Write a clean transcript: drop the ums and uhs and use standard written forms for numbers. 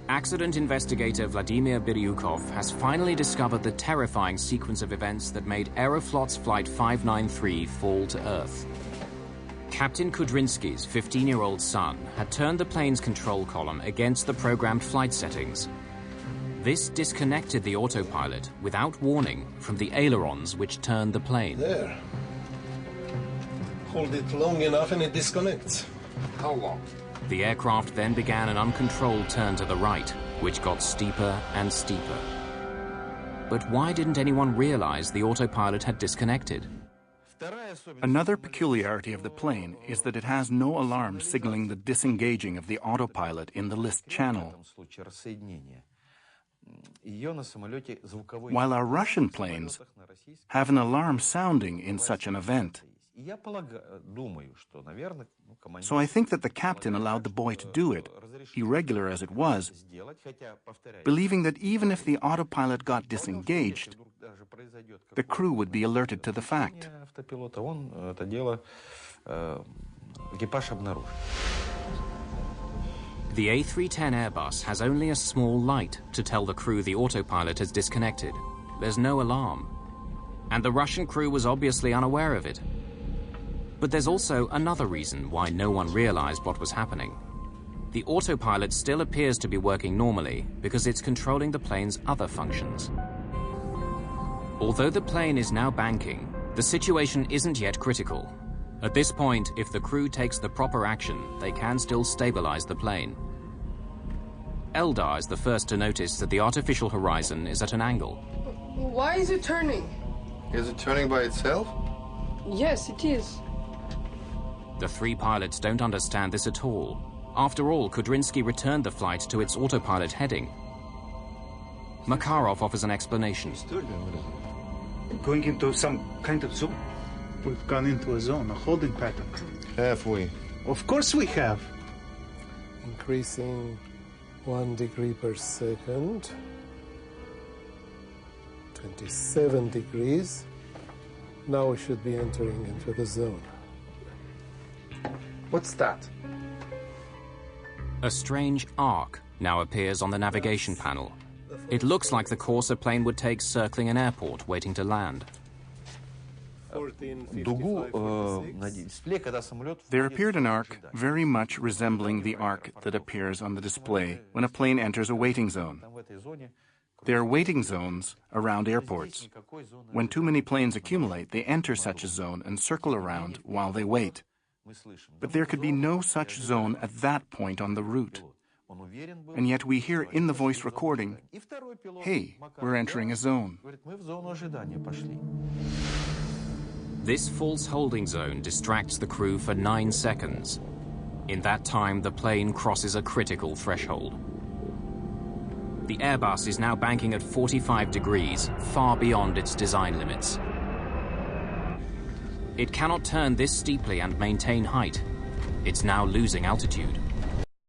Accident investigator Vladimir Biryukov has finally discovered the terrifying sequence of events that made Aeroflot's Flight 593 fall to Earth. Captain Kudrinsky's 15-year-old son had turned the plane's control column against the programmed flight settings. This disconnected the autopilot without warning from the ailerons which turned the plane. There. Hold it long enough and it disconnects. How long? The aircraft then began an uncontrolled turn to the right, which got steeper and steeper. But why didn't anyone realize the autopilot had disconnected? Another peculiarity of the plane is that it has no alarm signaling the disengaging of the autopilot in the list channel. While our Russian planes have an alarm sounding in such an event. So I think that the captain allowed the boy to do it, irregular as it was, believing that even if the autopilot got disengaged, the crew would be alerted to the fact. The A310 Airbus has only a small light to tell the crew the autopilot has disconnected. There's no alarm. And the Russian crew was obviously unaware of it. But there's also another reason why no one realized what was happening. The autopilot still appears to be working normally because it's controlling the plane's other functions. Although the plane is now banking, the situation isn't yet critical. At this point, if the crew takes the proper action, they can still stabilize the plane. Eldar is the first to notice that the artificial horizon is at an angle. Why is it turning? Is it turning by itself? Yes, it is. The three pilots don't understand this at all. After all, Kudrinsky returned the flight to its autopilot heading. Makarov offers an explanation. Going into some kind of zone. We've gone into a zone, a holding pattern. Have we? Of course we have. Increasing 1 degree per second. 27 degrees. Now we should be entering into the zone. What's that? A strange arc now appears on the navigation panel. It looks like the course a plane would take circling an airport waiting to land. There appeared an arc very much resembling the arc that appears on the display when a plane enters a waiting zone. There are waiting zones around airports. When too many planes accumulate, they enter such a zone and circle around while they wait. But there could be no such zone at that point on the route. And yet we hear in the voice recording, "Hey, we're entering a zone." This false holding zone distracts the crew for 9 seconds. In that time, the plane crosses a critical threshold. The Airbus is now banking at 45 degrees, far beyond its design limits. It cannot turn this steeply and maintain height. It's now losing altitude.